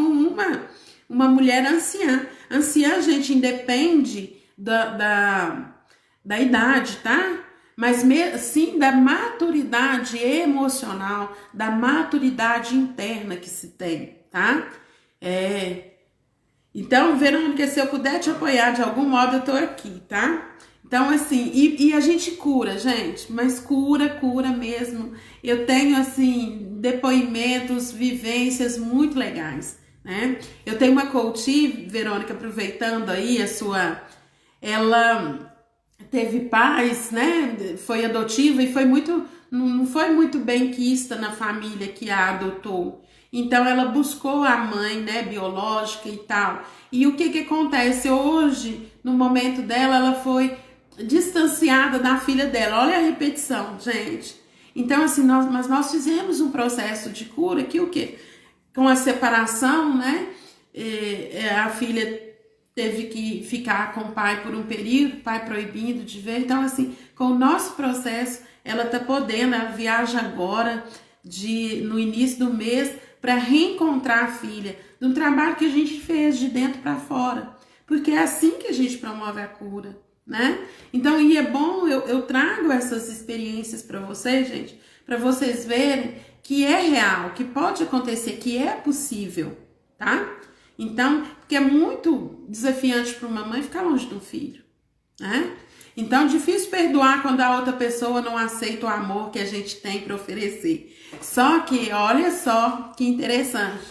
uma mulher anciã. Anciã, gente, independe da idade, tá? Mas sim da maturidade emocional, da maturidade interna que se tem, tá? Então, Verônica, se eu puder te apoiar de algum modo, eu tô aqui, tá? Então, assim, e a gente cura, gente, mas cura mesmo. Eu tenho, assim, depoimentos, vivências muito legais, né? Eu tenho uma coach, Verônica, aproveitando aí ela teve pais, né? Foi adotiva e não foi muito bem quista na família que a adotou. Então ela buscou a mãe, né, biológica e tal. E o que acontece hoje, no momento dela, ela foi distanciada da filha dela. Olha a repetição, gente. Então assim, nós fizemos um processo de cura que o quê? Com a separação, né? A filha teve que ficar com o pai por um período, pai proibindo de ver. Então, assim, com o nosso processo, ela tá podendo, ela viaja agora, no início do mês, para reencontrar a filha, de um trabalho que a gente fez de dentro para fora. Porque é assim que a gente promove a cura, né? Então, e é bom, eu trago essas experiências para vocês, gente, para vocês verem que é real, que pode acontecer, que é possível, tá? Então, porque é muito desafiante para uma mãe ficar longe do filho, né? Então, é difícil perdoar quando a outra pessoa não aceita o amor que a gente tem para oferecer. Só que, olha só que interessante.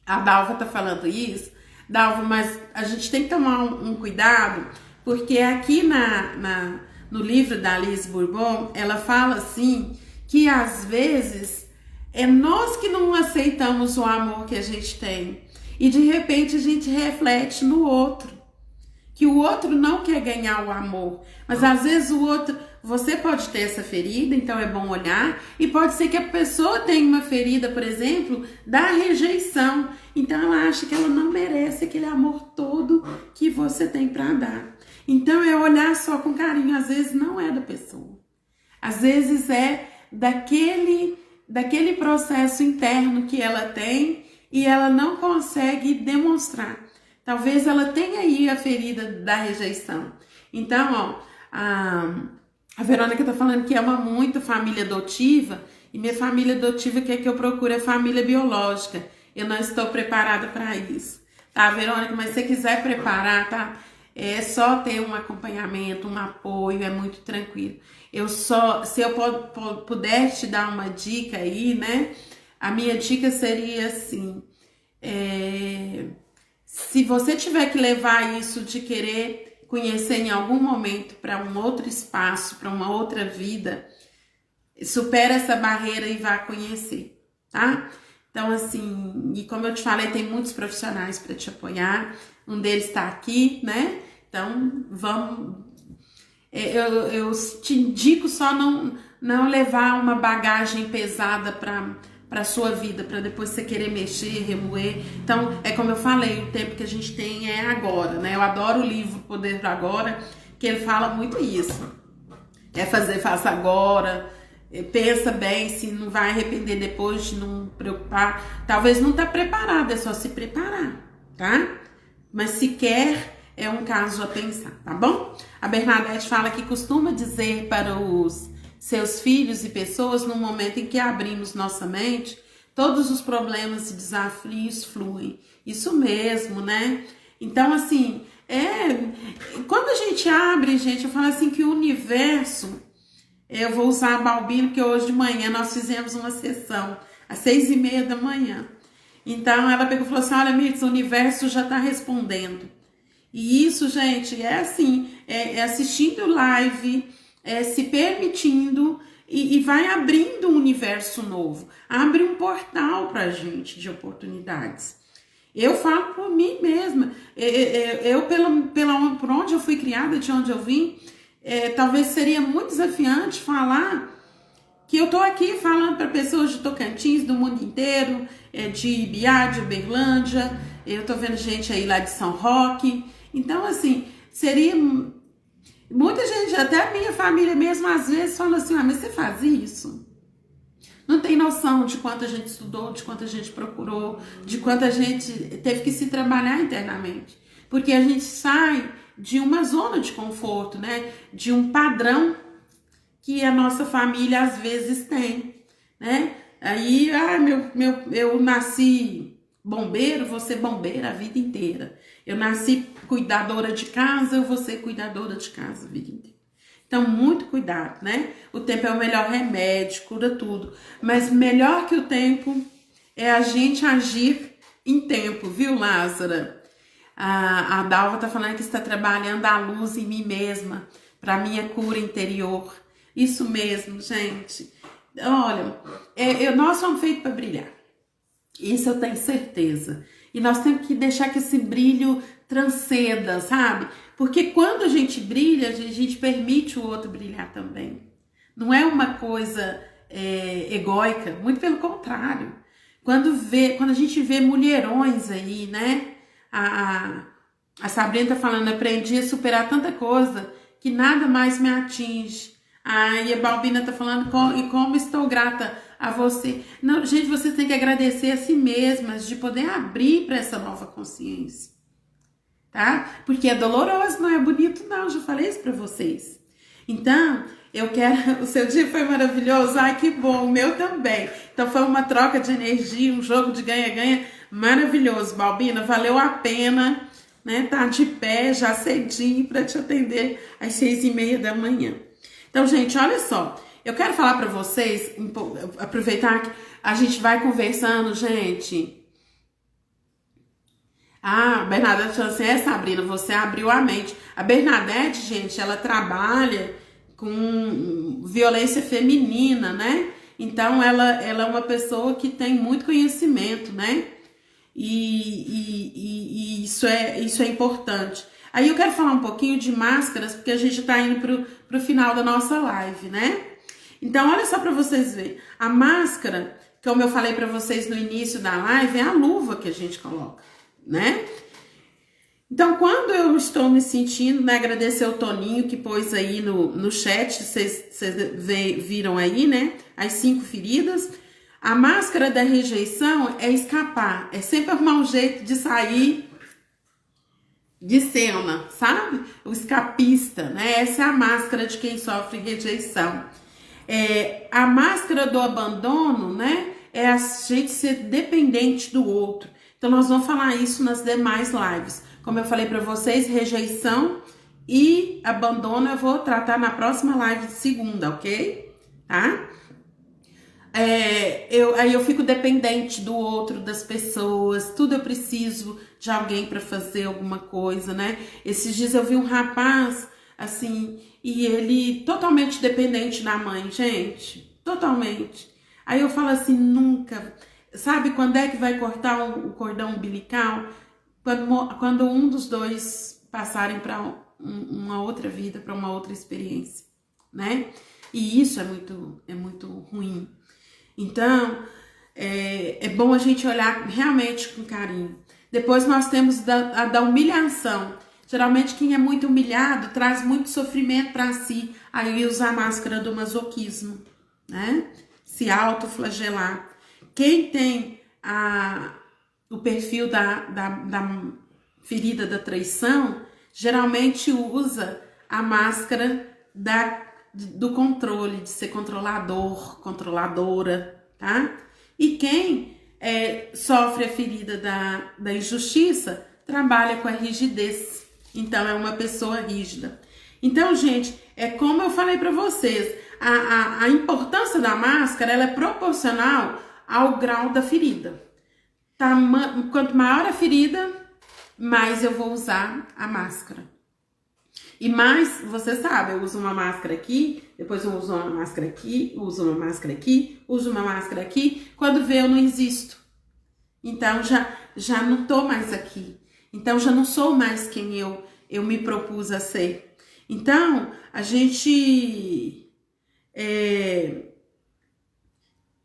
A Dalva tá falando isso. Dalva, mas a gente tem que tomar um cuidado, porque aqui no livro da Lise Bourbon, ela fala assim, que às vezes é nós que não aceitamos o amor que a gente tem. E de repente a gente reflete no outro, que o outro não quer ganhar o amor, mas às vezes o outro, você pode ter essa ferida, então é bom olhar, e pode ser que a pessoa tenha uma ferida, por exemplo, da rejeição, então ela acha que ela não merece aquele amor todo que você tem para dar. Então é olhar só com carinho, às vezes não é da pessoa, às vezes é daquele processo interno que ela tem, e ela não consegue demonstrar. Talvez ela tenha aí a ferida da rejeição. Então, ó, a Verônica tá falando que ama muito família adotiva, e minha família adotiva quer que eu procure a família biológica. Eu não estou preparada para isso. Tá, Verônica? Mas se você quiser preparar, tá? É só ter um acompanhamento, um apoio, é muito tranquilo. Se eu puder te dar uma dica aí, né? A minha dica seria assim, se você tiver que levar isso de querer conhecer em algum momento para um outro espaço, para uma outra vida, supera essa barreira e vá conhecer, tá? Então, assim, e como eu te falei, tem muitos profissionais para te apoiar, um deles está aqui, né? Então, vamos... Eu te indico só não levar uma bagagem pesada para sua vida, para depois você querer mexer, remoer. Então, é como eu falei, o tempo que a gente tem é agora, né? Eu adoro o livro Poder do Agora, que ele fala muito isso. Faça agora, pensa bem, se não vai arrepender depois, de não preocupar. Talvez não tá preparado, é só se preparar, tá? Mas se quer, é um caso a pensar, tá bom? A Bernadette fala que costuma dizer para os seus filhos e pessoas, no momento em que abrimos nossa mente, todos os problemas e desafios fluem. Isso mesmo, né? Então, assim, quando a gente abre, gente, eu falo assim que o universo Eu vou usar a Balbino, porque hoje de manhã nós fizemos uma sessão, às 6h30 da manhã. Então ela pegou e falou assim, olha, Mirtz, o universo já está respondendo. E isso, gente, é assim, é assistindo live, se permitindo e vai abrindo um universo novo. Abre um portal pra gente de oportunidades. Eu falo por mim mesma. Por onde eu fui criada, de onde eu vim, talvez seria muito desafiante falar que eu tô aqui falando para pessoas de Tocantins, do mundo inteiro, de Ibiá, de Uberlândia, eu tô vendo gente aí lá de São Roque. Então, assim, seria... Muita gente, até a minha família mesmo, às vezes fala assim, mas você faz isso? Não tem noção de quanto a gente estudou, de quanto a gente procurou, de quanto a gente teve que se trabalhar internamente. Porque a gente sai de uma zona de conforto, né? De um padrão que a nossa família às vezes tem, né? Aí, eu nasci bombeiro, vou ser bombeira a vida inteira. Eu nasci cuidadora de casa, eu vou ser cuidadora de casa a vida inteira. Então, muito cuidado, né? O tempo é o melhor remédio, cura tudo. Mas melhor que o tempo é a gente agir em tempo, viu, Lázara? A Dalva tá falando que está trabalhando a luz em mim mesma, para minha cura interior. Isso mesmo, gente. Olha, nós somos feitos para brilhar. Isso eu tenho certeza. E nós temos que deixar que esse brilho transcenda, sabe? Porque quando a gente brilha, a gente permite o outro brilhar também. Não é uma coisa egóica, muito pelo contrário. Quando a gente vê mulherões aí, né? A Sabrina tá falando, aprendi a superar tanta coisa que nada mais me atinge. E a Balbina tá falando, como estou grata a você. Não, gente, vocês têm que agradecer a si mesmas de poder abrir para essa nova consciência, tá? Porque é doloroso, não é bonito não, já falei isso para vocês. Então, eu quero... O seu dia foi maravilhoso? Ai, que bom, o meu também. Então foi uma troca de energia, um jogo de ganha-ganha maravilhoso, Balbina, valeu a pena, né? Tá de pé já cedinho para te atender às 6h30 da manhã. Então, gente, olha só, eu quero falar para vocês, aproveitar que a gente vai conversando, gente. A Bernadette falou assim, Sabrina, você abriu a mente. A Bernadette, gente, ela trabalha com violência feminina, né? Então, ela é uma pessoa que tem muito conhecimento, né? E isso é importante. Aí eu quero falar um pouquinho de máscaras, porque a gente tá indo pro final da nossa live, né? Então, olha só para vocês verem. A máscara, como eu falei para vocês no início da live, é a luva que a gente coloca, né? Então, quando eu estou me sentindo, né? Agradecer o Toninho que pôs aí no chat, vocês viram aí, né? As 5 feridas. A máscara da rejeição é escapar, é sempre arrumar um jeito de sair de cena, sabe? O escapista, né? Essa é a máscara de quem sofre rejeição. A máscara do abandono, né? É a gente ser dependente do outro. Então, nós vamos falar isso nas demais lives. Como eu falei para vocês, rejeição e abandono eu vou tratar na próxima live de segunda, ok? Tá? Aí eu fico dependente do outro, das pessoas, tudo eu preciso de alguém para fazer alguma coisa, né? Esses dias eu vi um rapaz, assim, e ele totalmente dependente da mãe, gente, totalmente. Aí eu falo assim, nunca, sabe quando é que vai cortar o cordão umbilical? Quando um dos dois passarem para uma outra vida, para uma outra experiência, né? E isso é muito ruim. Então, é bom a gente olhar realmente com carinho. Depois nós temos a da humilhação. Geralmente quem é muito humilhado traz muito sofrimento para si. Aí usa a máscara do masoquismo, né? Se autoflagelar. Quem tem o perfil da ferida da traição, geralmente usa a máscara do controle, de ser controlador, controladora, tá? E quem sofre a ferida da injustiça, trabalha com a rigidez. Então, é uma pessoa rígida. Então, gente, é como eu falei para vocês, a importância da máscara, ela é proporcional ao grau da ferida. Tá? Quanto maior a ferida, mais eu vou usar a máscara. E mais, você sabe, eu uso uma máscara aqui, depois eu uso uma máscara aqui, uso uma máscara aqui, uso uma máscara aqui. Quando vê, eu não existo. Então, já não tô mais aqui. Então, já não sou mais quem eu me propus a ser. Então, a gente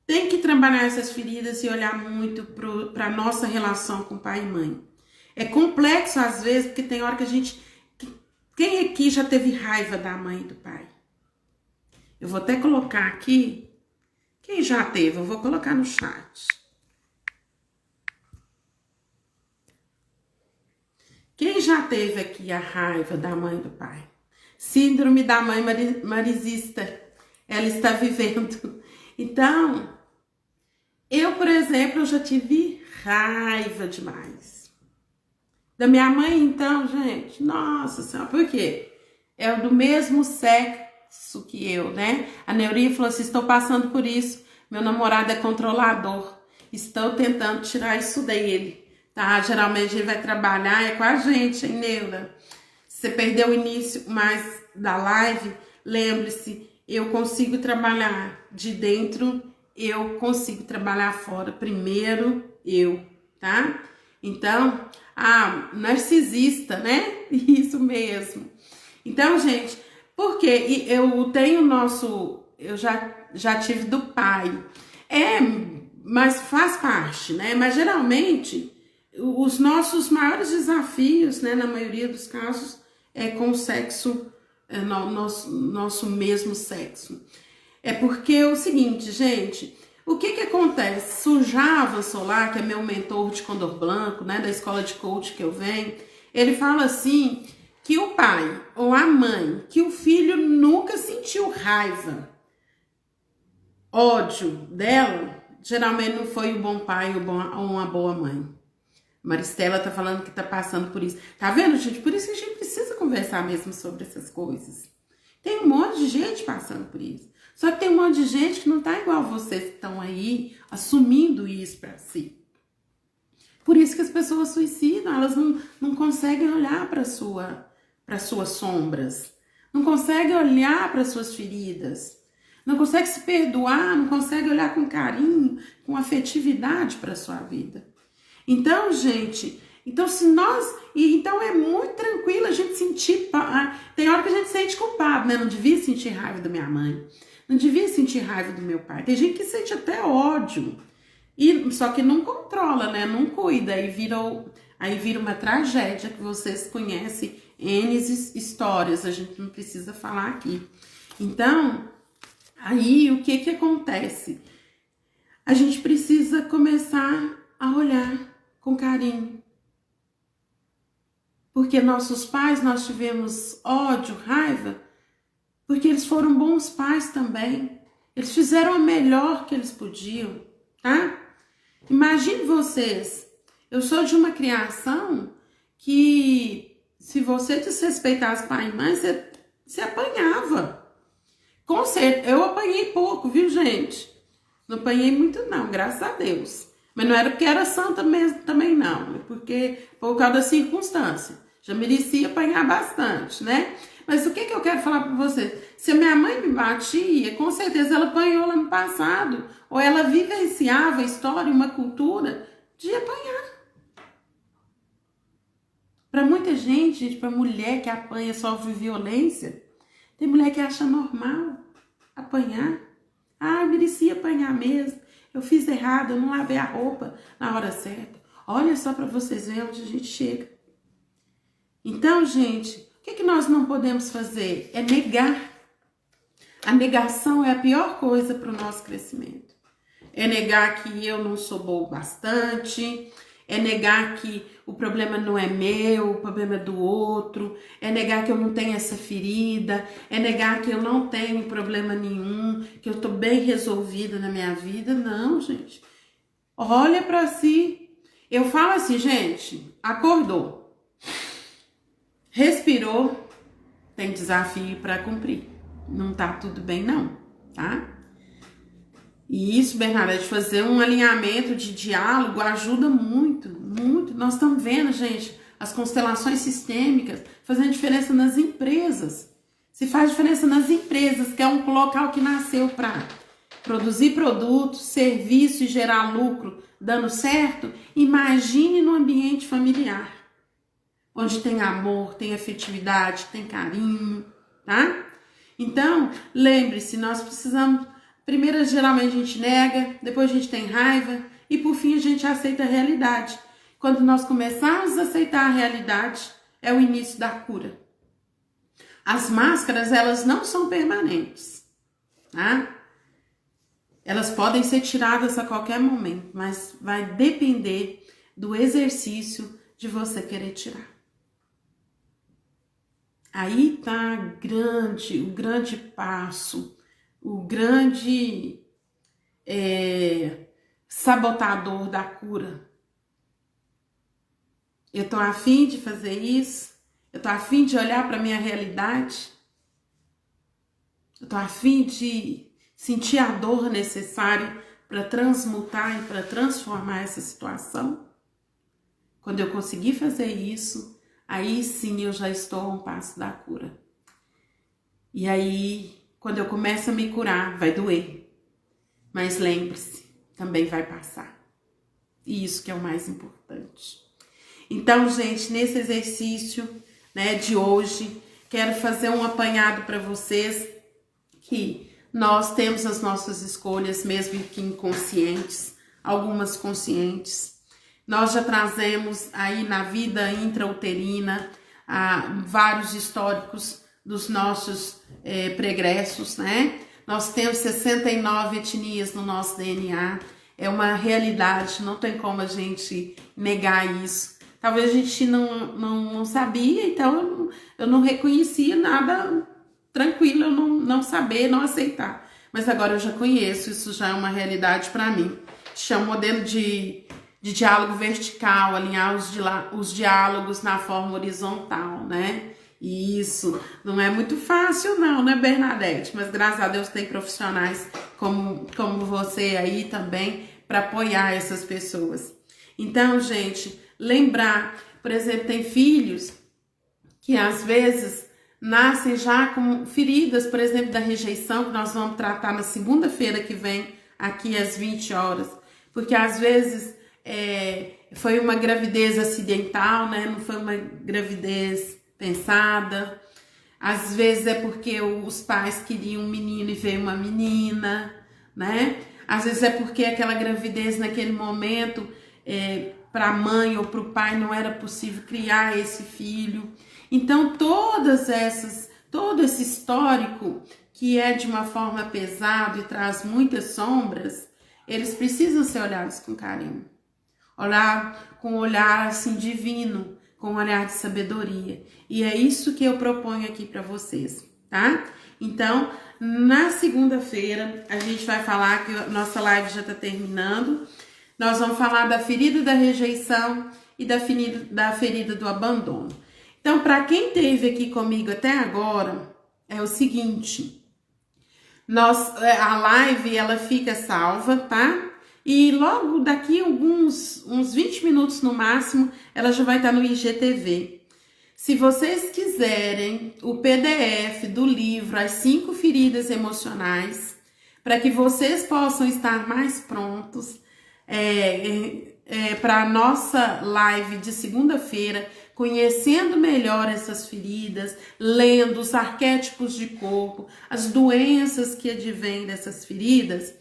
tem que trabalhar essas feridas e olhar muito para a nossa relação com pai e mãe. É complexo às vezes, porque tem hora que a gente... Quem aqui já teve raiva da mãe e do pai? Eu vou até colocar aqui. Quem já teve? Eu vou colocar no chat. Quem já teve aqui a raiva da mãe e do pai? Síndrome da mãe narcisista. Ela está vivendo. Então, eu, por exemplo, eu já tive raiva demais. Da minha mãe, então, gente, nossa senhora, por quê? É do mesmo sexo que eu, né? A Neurinha falou assim, estou passando por isso, meu namorado é controlador, estou tentando tirar isso dele, tá? Geralmente a gente vai trabalhar, é com a gente, hein, Neura? Se você perdeu o início mais da live, lembre-se, eu consigo trabalhar de dentro, eu consigo trabalhar fora, primeiro eu, tá? Então, narcisista, né? Isso mesmo. Então, gente, porque eu tenho eu já tive do pai. Mas faz parte, né? Mas geralmente, os nossos maiores desafios, né, na maioria dos casos, é com o sexo, nosso mesmo sexo. É porque é o seguinte, gente... O que acontece? Sujava Solar, que é meu mentor de Condor Blanco, né, da escola de coach que eu venho, ele fala assim, que o pai ou a mãe, que o filho nunca sentiu raiva, ódio dela, geralmente não foi um bom pai ou uma boa mãe. Maristela tá falando que tá passando por isso. Tá vendo, gente? Por isso que a gente precisa conversar mesmo sobre essas coisas. Tem um monte de gente passando por isso. Só que tem um monte de gente que não tá igual vocês que estão aí assumindo isso para si. Por isso que as pessoas suicidam, elas não conseguem olhar para suas sombras, não conseguem olhar para suas feridas, não conseguem se perdoar, não conseguem olhar com carinho, com afetividade para sua vida. Então, gente, então é muito tranquilo a gente sentir, tem hora que a gente sente culpado, né? Não devia sentir raiva da minha mãe. Não devia sentir raiva do meu pai. Tem gente que sente até ódio. Só que não controla, né? Não cuida. Aí vira uma tragédia que vocês conhecem. N histórias. A gente não precisa falar aqui. Então, aí o que acontece? A gente precisa começar a olhar com carinho. Porque nossos pais, nós tivemos ódio, raiva, porque eles foram bons pais também. Eles fizeram o melhor que eles podiam, tá? Imagine vocês, eu sou de uma criação que se você desrespeitasse pai e mãe, você apanhava. Com certeza, eu apanhei pouco, viu, gente? Não apanhei muito não, graças a Deus. Mas não era porque era santa mesmo também não, é porque por causa da circunstância. Já merecia apanhar bastante, né? Mas o que eu quero falar para vocês? Se a minha mãe me batia, com certeza ela apanhou lá no passado. Ou ela vivenciava a história, uma cultura de apanhar. Para muita gente, para mulher que apanha, sofre violência, tem mulher que acha normal apanhar. Eu merecia apanhar mesmo. Eu fiz errado, eu não lavei a roupa na hora certa. Olha só para vocês verem onde a gente chega. Então, gente, o que nós não podemos fazer? É negar. A negação é a pior coisa para o nosso crescimento. É negar que eu não sou bom bastante, é negar que o problema não é meu, o problema é do outro, é negar que eu não tenho essa ferida, é negar que eu não tenho problema nenhum, que eu estou bem resolvida na minha vida. Não, gente. Olha para si. Eu falo assim, gente, acordou. Respirou, tem desafio para cumprir. Não tá tudo bem não, tá? E isso, Bernadette, fazer um alinhamento de diálogo ajuda muito, muito. Nós estamos vendo, gente, as constelações sistêmicas fazendo diferença nas empresas. Se faz diferença nas empresas, que é um local que nasceu para produzir produtos, serviço e gerar lucro, dando certo, imagine no ambiente familiar, onde tem amor, tem afetividade, tem carinho, tá? Então, lembre-se, nós precisamos, primeiro geralmente a gente nega, depois a gente tem raiva e por fim a gente aceita a realidade. Quando nós começarmos a aceitar a realidade, é o início da cura. As máscaras, elas não são permanentes, tá? Elas podem ser tiradas a qualquer momento, mas vai depender do exercício de você querer tirar. Aí tá o grande passo, o grande sabotador da cura. Eu tô afim de fazer isso? Eu tô afim de olhar para minha realidade? Eu tô afim de sentir a dor necessária para transmutar e para transformar essa situação? Quando eu conseguir fazer isso, aí sim eu já estou a um passo da cura. E aí, quando eu começo a me curar, vai doer. Mas lembre-se, também vai passar. E isso que é o mais importante. Então, gente, nesse exercício, né, de hoje, quero fazer um apanhado para vocês que nós temos as nossas escolhas, mesmo que inconscientes, algumas conscientes. Nós já trazemos aí na vida intrauterina vários históricos dos nossos pregressos, né? Nós temos 69 etnias no nosso DNA, é uma realidade, não tem como a gente negar isso. Talvez a gente não sabia, então eu não reconhecia nada, tranquilo, eu não saber, não aceitar. Mas agora eu já conheço, isso já é uma realidade para mim. Chama modelo de diálogo vertical, alinhar os diálogos na forma horizontal, né? E isso não é muito fácil não, né, Bernadette? Mas graças a Deus tem profissionais como você aí também para apoiar essas pessoas. Então, gente, lembrar, por exemplo, tem filhos que às vezes nascem já com feridas, por exemplo, da rejeição, que nós vamos tratar na segunda-feira que vem, aqui às 20 horas. Porque às vezes foi uma gravidez acidental, né? Não foi uma gravidez pensada. Às vezes é porque os pais queriam um menino e veio uma menina, né? Às vezes é porque aquela gravidez naquele momento para a mãe ou para o pai não era possível criar esse filho. Então todo esse histórico que é de uma forma pesado e traz muitas sombras, eles precisam ser olhados com carinho. Olhar com um olhar assim divino, com um olhar de sabedoria. E é isso que eu proponho aqui para vocês, tá? Então, na segunda-feira, a gente vai falar que a nossa live já está terminando. Nós vamos falar da ferida da rejeição e da ferida do abandono. Então, para quem esteve aqui comigo até agora, é o seguinte, a live ela fica salva, tá? E logo daqui uns 20 minutos no máximo, ela já vai estar no IGTV. Se vocês quiserem o PDF do livro As 5 Feridas Emocionais, para que vocês possam estar mais prontos para a nossa live de segunda-feira, conhecendo melhor essas feridas, lendo os arquétipos de corpo, as doenças que advêm dessas feridas,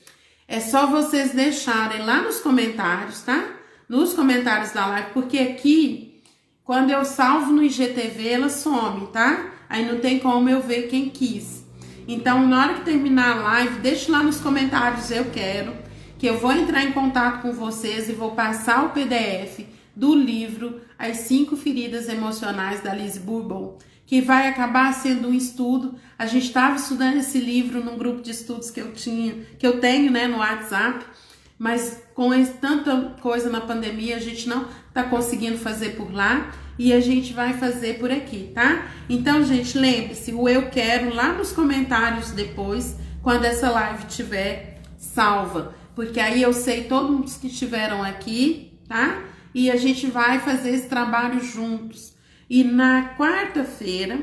é só vocês deixarem lá nos comentários, tá? Nos comentários da live, porque aqui, quando eu salvo no IGTV, ela some, tá? Aí não tem como eu ver quem quis. Então, na hora que terminar a live, deixe lá nos comentários, eu quero, que eu vou entrar em contato com vocês e vou passar o PDF do livro As 5 Feridas Emocionais da Lise Bourbeau, que vai acabar sendo um estudo. A gente estava estudando esse livro num grupo de estudos que eu tenho, né, no WhatsApp, mas com tanta coisa na pandemia, a gente não está conseguindo fazer por lá. e a gente vai fazer por aqui, tá? Então, gente, lembre-se, o eu quero lá nos comentários depois, quando essa live estiver salva, porque aí eu sei todos que estiveram aqui, tá? E a gente vai fazer esse trabalho juntos. E na quarta-feira,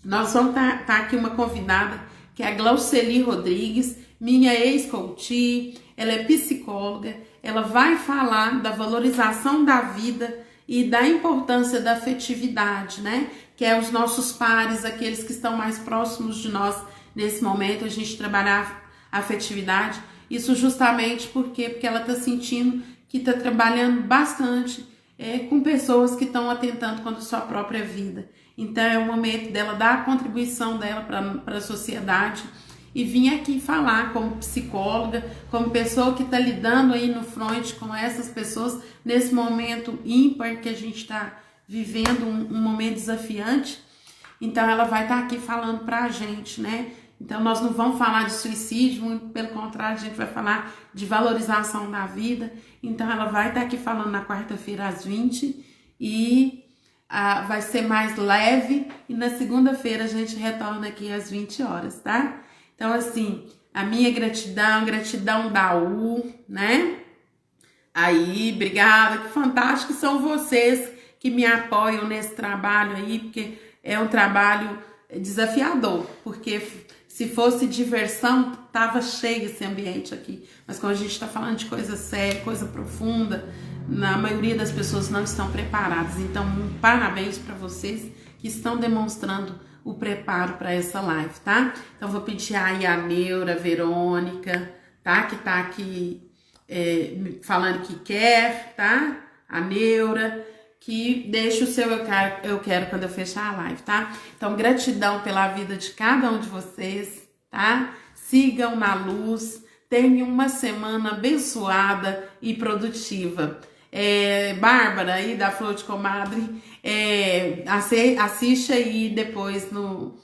nós vamos tá aqui uma convidada, que é a Glauceli Rodrigues, minha ex-coach, ela é psicóloga, ela vai falar da valorização da vida e da importância da afetividade, né? Que é os nossos pares, aqueles que estão mais próximos de nós nesse momento, a gente trabalhar a afetividade. Isso justamente porque ela está sentindo que está trabalhando bastante com pessoas que estão atentando contra a sua própria vida. Então é o momento dela dar a contribuição dela para a sociedade e vim aqui falar como psicóloga, como pessoa que está lidando aí no front com essas pessoas nesse momento ímpar que a gente está vivendo, um momento desafiante. Então ela vai estar aqui falando para a gente, né? Então nós não vamos falar de suicídio, muito pelo contrário, a gente vai falar de valorização da vida. Então ela vai estar aqui falando na quarta-feira às 20 e vai ser mais leve, e na segunda-feira a gente retorna aqui às 20 horas, tá? Então assim, a minha gratidão da U, né? Aí, obrigada, que fantástico são vocês que me apoiam nesse trabalho aí, porque é um trabalho desafiador, porque se fosse diversão, tava cheio esse ambiente aqui. Mas quando a gente está falando de coisa séria, coisa profunda, a maioria das pessoas não estão preparadas. Então, parabéns para vocês que estão demonstrando o preparo para essa live, tá? Então, vou pedir aí a Neura, a Verônica, tá? Que tá aqui falando que quer, tá? A Neura, que deixa o seu eu quero quando eu fechar a live, tá? Então, gratidão pela vida de cada um de vocês, tá? Sigam na luz, tenham uma semana abençoada e produtiva. Bárbara aí da Flor de Comadre, assiste aí depois no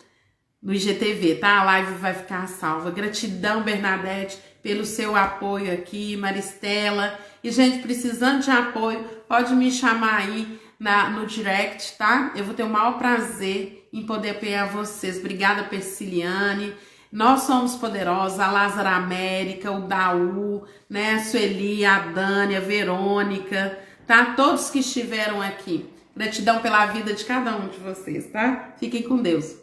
IGTV, tá? A live vai ficar salva. Gratidão, Bernadette, pelo seu apoio aqui, Maristela. E, gente, precisando de apoio, pode me chamar aí no direct, tá? Eu vou ter o maior prazer em poder apoiar vocês. Obrigada, Persiliane. Nós somos poderosos, a Lázara América, o Daú, né? A Sueli, a Dani, a Verônica, tá? Todos que estiveram aqui. Gratidão pela vida de cada um de vocês, tá? Fiquem com Deus.